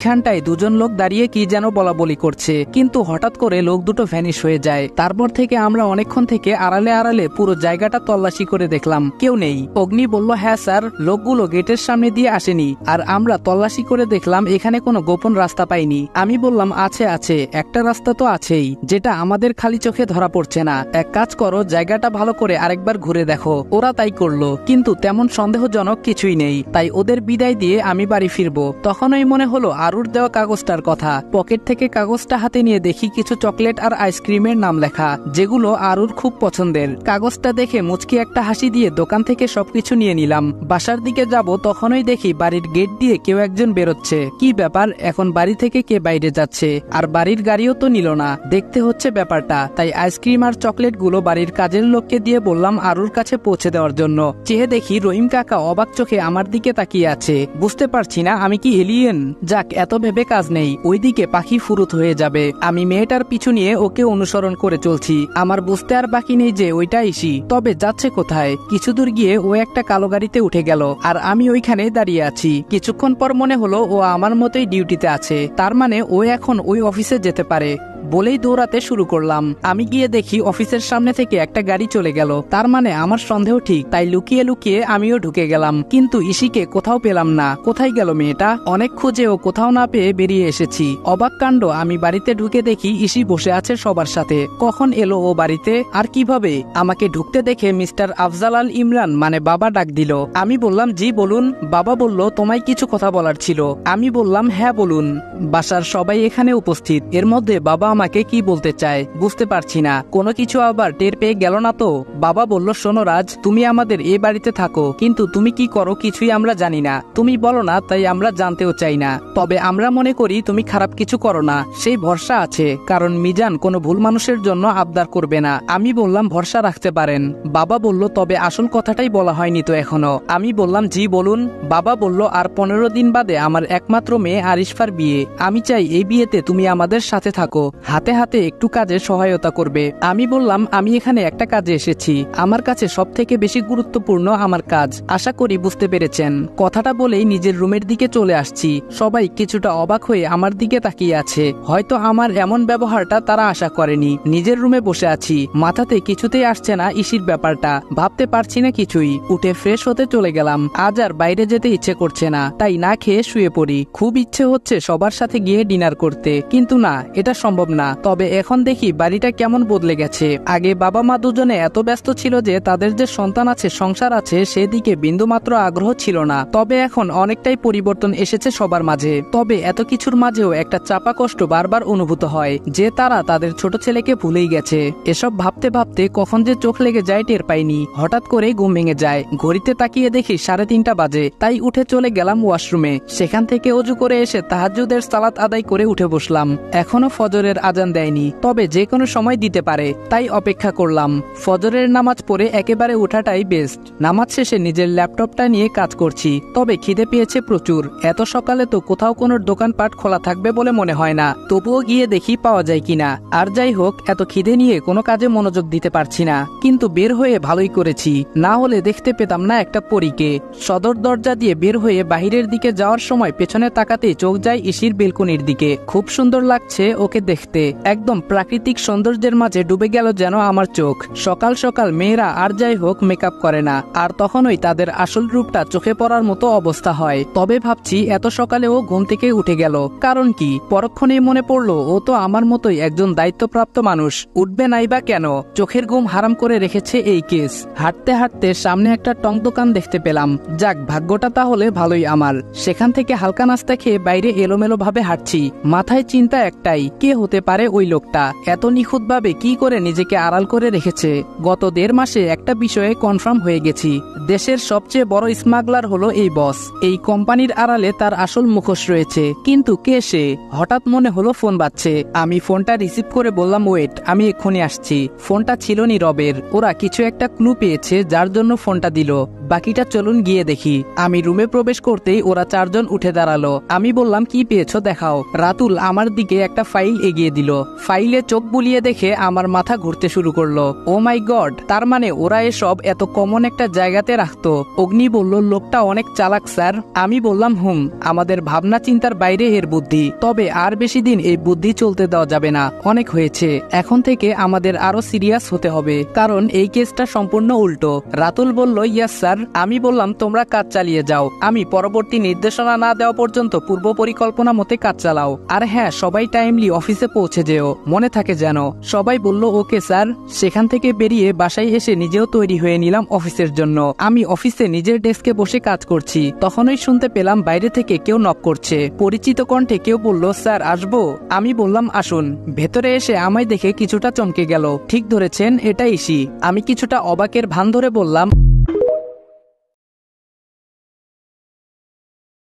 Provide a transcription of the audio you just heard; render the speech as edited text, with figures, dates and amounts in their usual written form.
মাঝখানটায় দুজন লোক দাঁড়িয়ে কি যেন বলা বলি করছে, কিন্তু হঠাৎ করে লোক দুটো ভ্যানিশ হয়ে যায়। তারপর থেকে আমরা অনেকক্ষণ থেকে আড়ালে আড়ালে পুরো জায়গাটা তল্লাশি করে দেখলাম, কেউ নেই। অগ্নি বলল, হ্যাঁ স্যার, লোকগুলো গেটের সামনে দিয়ে আসেনি, আর আমরা তল্লাশি করে দেখলাম এখানে কোনো গোপন রাস্তা পাইনি। আমি বললাম, আছে আছে, একটা রাস্তা তো আছেই, যেটা আমাদের খালি চোখে ধরা পড়ছে না। এক কাজ করো, জায়গাটা ভালো করে আরেকবার ঘুরে দেখো। ওরা তাই করলো, কিন্তু তেমন সন্দেহজনক কিছুই নেই। তাই ওদের বিদায় দিয়ে আমি বাড়ি ফিরবো। তখনই মনে হলো আরুর দেওয়া কাগজটার কথা। পকেট থেকে কাগজটা হাতে নিয়ে দেখি কিছু চকলেট আর আইসক্রিমের নাম লেখা, যেগুলো আরুর খুব পছন্দের। কাগজটা দেখে মুচকি একটা হাসি দিয়ে দোকান থেকে সবকিছু নিয়ে নিলাম। বাসার দিকে যাব, তখনই দেখি বাড়ির গেট দিয়ে কেউ একজন বেরোচ্ছে। কি ব্যাপার, এখন বাড়ি থেকে কে বাইরে যাচ্ছে? আর বাড়ির গাড়িও তো নিল না, দেখতে হচ্ছে ব্যাপারটা। তাই আইসক্রিম আর চকলেট গুলো বাড়ির কাজের লোককে দিয়ে বললাম আরুর কাছে পৌঁছে দেওয়ার জন্য। চেয়ে দেখি রহিম কাকা অবাক চোখে আমার দিকে তাকিয়ে আছে। বুঝতে পারছি না আমি কি এলিয়েন। যাক, এত ভেবে কাজ নেই, ওইদিকে পাখি ফুরুত হয়ে যাবে। আমি মেয়েটার পিছু নিয়ে ওকে অনুসরণ করে চলছি। আমার বুঝতে আর বাকি নেই যে ওইটা ইসি। তবে যাচ্ছে কোথায়? কিছু দূর গিয়ে ও একটা কালো গাড়িতে উঠে গেল, আর আমি ওইখানে দাঁড়িয়ে আছি। কিছুক্ষণ পর মনে হলো ও আমার মতোই ডিউটিতে আছে, তার মানে ও এখন ওই অফিসে যেতে পারে। বলেই দৌড়াতে শুরু করলাম। আমি গিয়ে দেখি অফিসের সামনে থেকে একটা গাড়ি চলে গেল, তার মানে আমার সন্দেহ ঠিক। তাই লুকিয়ে লুকিয়ে আমিও ঢুকে গেলাম, কিন্তু ইসিকে কোথাও পেলাম না। কোথায় গেল মেয়েটা? অনেক খুঁজে ও কোথাও না পেয়ে বেরিয়ে এসেছি। অবাক কাণ্ড, আমি বাড়িতে ঢুকে দেখি ইসি বসে আছে সবার সাথে। কখন এলো ও বাড়িতে, আর কিভাবে? আমাকে ঢুকতে দেখে মিস্টার আফজাল আল ইমরান মানে বাবা ডাক দিল। আমি বললাম, জি বলুন। বাবা বলল, তোমায় কিছু কথা বলার ছিল। আমি বললাম, হ্যাঁ বলুন। বাসার সবাই এখানে উপস্থিত, এর মধ্যে বাবা আমাকে কি বলতে চায় বুঝতে পারছি না। কোনো কিছু আবার টের পেয়ে গেল না তো? বাবা বলল, শোনো রাজ, তুমি আমাদের এই বাড়িতে থাকো, কিন্তু তুমি কি করো কিছুই আমরা জানি না। তুমি বলো না, তাই আমরা জানতেও চাই না। তবে আমরা মনে করি তুমি খারাপ কিছু করো না, সেই ভরসা আছে, কারণ মিজান কোনো ভুল মানুষের জন্য আবদার করবে না। আমি বললাম, ভরসা রাখতে পারেন। বাবা বলল, তবে আসল কথাটাই বলা হয়নি তো এখনো। আমি বললাম, জি বলুন। বাবা বলল, আর 15 দিন বাদে আমার একমাত্র মেয়ে আরিশফার বিয়ে। আমি চাই এই বিয়েতে তুমি আমাদের সাথে থাকো, হাতে হাতে একটু কাজে সহায়তা করবে। আমি বললাম, আমি এখানে একটা কাজে এসেছি, আমার কাছে সব থেকে বেশি গুরুত্বপূর্ণ আমার কাজ। আশা করি বুঝতে পেরেছেন। কথাটা বলেই নিজের রুমের দিকে চলে আসছি। সবাই কিছুটা অবাক হয়ে আমার দিকে তাকিয়ে আছে, হয়তো আমার এমন ব্যবহারটা তারা আশা করেনি। নিজের রুমে বসে আছি, মাথাতে কিছুতেই আসছে না ইসির ব্যাপারটা, ভাবতে পারছি না কিছুই। উঠে ফ্রেশ হতে চলে গেলাম। আজ আর বাইরে যেতে ইচ্ছে করছে না, তাই না খেয়ে শুয়ে পড়ি। খুব ইচ্ছে হচ্ছে সবার সাথে গিয়ে ডিনার করতে, কিন্তু না, এটা সম্ভব না। তবে এখন দেখি বাড়িটা কেমন বদলে গেছে। আগে বাবা মা দুজনে এত ব্যস্ত ছিল যে তাদের যে সন্তান আছে, সংসার আছে, সেদিকে বিন্দুমাত্র আগ্রহ ছিল না। তবে এখন অনেকটাই পরিবর্তন এসেছে সবার মাঝে। তবে এত কিছুর মাঝেও একটা চাপা কষ্ট বারবার অনুভূত হয়, যে তারা তাদের ছোট ছেলেকে ভুলেই গেছে। এসব ভাবতে ভাবতে কখন যে চোখ লেগে যায় টের পাইনি। হঠাৎ করে ঘুম ভেঙে যায়। ঘড়িতে তাকিয়ে দেখি 3:30 বাজে। তাই উঠে চলে গেলাম ওয়াশরুমে। সেখান থেকে ওযু করে এসে তাহাজ্জুদের সালাত আদায় করে উঠে বসলাম। এখনো ফজরের আজান দেয়নি, তবে যে কোনো সময় দিতে পারে, তাই অপেক্ষা করলাম। ফজরের নামাজ পড়ে একেবারে ওঠাটাই বেস্ট। নামাজ শেষে নিজের ল্যাপটপটা নিয়ে কাজ করছি, তবে খিদে পেয়েছে প্রচুর। এত সকালে তো কোথাও কোনো দোকানপাট খোলা থাকবে বলে মনে হয় না, তবুও গিয়ে দেখি পাওয়া যায় কিনা। আর যাই হোক, এত খিদে নিয়ে কোনো কাজে মনোযোগ দিতে পারছি না, কিন্তু বের হয়ে ভালোই করেছি, না হলে দেখতে পেতাম না একটা পরীকে। সদর দরজা দিয়ে বের হয়ে বাহিরের দিকে যাওয়ার সময় পেছনে তাকাতেই চোখ যায় ইসির বেলকনির দিকে। খুব সুন্দর লাগছে ওকে দেখতে, একদম প্রাকৃতিক সৌন্দর্যের মাঝে ডুবে গেল যেন আমার চোখ। সকাল সকাল মেয়েরা আর যাই হোক মেকআপ করে না, আর তখনই তাদের আসল রূপটা চোখে পড়ার মতো অবস্থা হয়। তবে ভাবছি এত সকালে ও ঘুম থেকে উঠে গেল, কারণ কি? পরক্ষণেই মনে পড়লো ও তো আমার মতোই একজন দায়িত্বপ্রাপ্ত মানুষ, উঠবে নাই বা কেন? চোখের ঘুম হারাম করে রেখেছে এই কেস। হাঁটতে হাঁটতে সামনে একটা টং দোকান দেখতে পেলাম। যাক, ভাগ্যটা তাহলে ভালোই আমার। সেখান থেকে হালকা নাস্তা খেয়ে বাইরে এলোমেলো ভাবে হাঁটছি। মাথায় চিন্তা একটাই, কে হতে পারে ওই লোকটা? এত নিখুঁত ভাবে কি করে নিজেকে আড়াল করে রেখেছে? গত 1.5 মাসে একটা বিষয়ে কনফার্ম হয়ে গেছি, দেশের সবচেয়ে বড় স্মাগলার হলো এই বস। এই কোম্পানির আড়ালে তার আসল মুখোশ রয়েছে, কিন্তু কে সে? হঠাৎ মনে হলো ফোন বাজছে। আমি ফোনটা রিসিভ করে বললাম, ওয়েট, আমি এক্ষুনি আসছি। ফোনটা ছিল নীরবের। ওরা কিছু একটা ক্লু পেয়েছে যার জন্য ফোনটা দিল। বাকিটা চলুন গিয়ে দেখি। আমি রুমে প্রবেশ করতেই ওরা চারজন উঠে দাঁড়ালো। আমি বললাম কি পেয়েছো দেখাও। রাতুল আমার দিকে একটা ফাইল এগিয়ে দিল। ফাইলে চোখ বুলিয়ে দেখে আমার মাথা ঘুরতে শুরু করলো। ও মাই গড, তার মানে ওরা এসব এত কমন একটা জায়গাতে রাখতো। অগ্নি বলল লোকটা অনেক চালাক স্যার। আমি বললাম আমাদের ভাবনা চিন্তার বাইরে এর বুদ্ধি। তবে আর বেশি দিন এই বুদ্ধি চলতে দেওয়া যাবে না, অনেক হয়েছে। এখন থেকে আমাদের আরো সিরিয়াস হতে হবে, কারণ এই কেসটা সম্পূর্ণ উল্টো। রাতুল বলল ইয়েস স্যার। আমি বললাম তোমরা কাজ চালিয়ে যাও, আমি পরবর্তী নির্দেশনা না দেওয়া পর্যন্ত পূর্ব পরিকল্পনা মতে কাজ চালাও। আর হ্যাঁ, সবাই টাইমলি অফিসে পৌঁছে যেও, মনে থাকে যেন। সবাই বলল ওকে স্যার। সেখান থেকে বেরিয়ে বাসায় এসে নিজেও তৈরি হয়ে নিলাম অফিসের জন্য। আমি অফিসে নিজের ডেস্কে বসে কাজ করছি, তখনই শুনতে পেলাম বাইরে থেকে কেউ নক করছে। পরিচিত কণ্ঠে কেউ বলল স্যার আসবো। আমি বললাম আসুন। ভেতরে এসে আমায় দেখে কিছুটা চমকে গেল। ঠিক ধরেছেন, এটা ইসি। আমি কিছুটা অবাকের ভান ধরে বললাম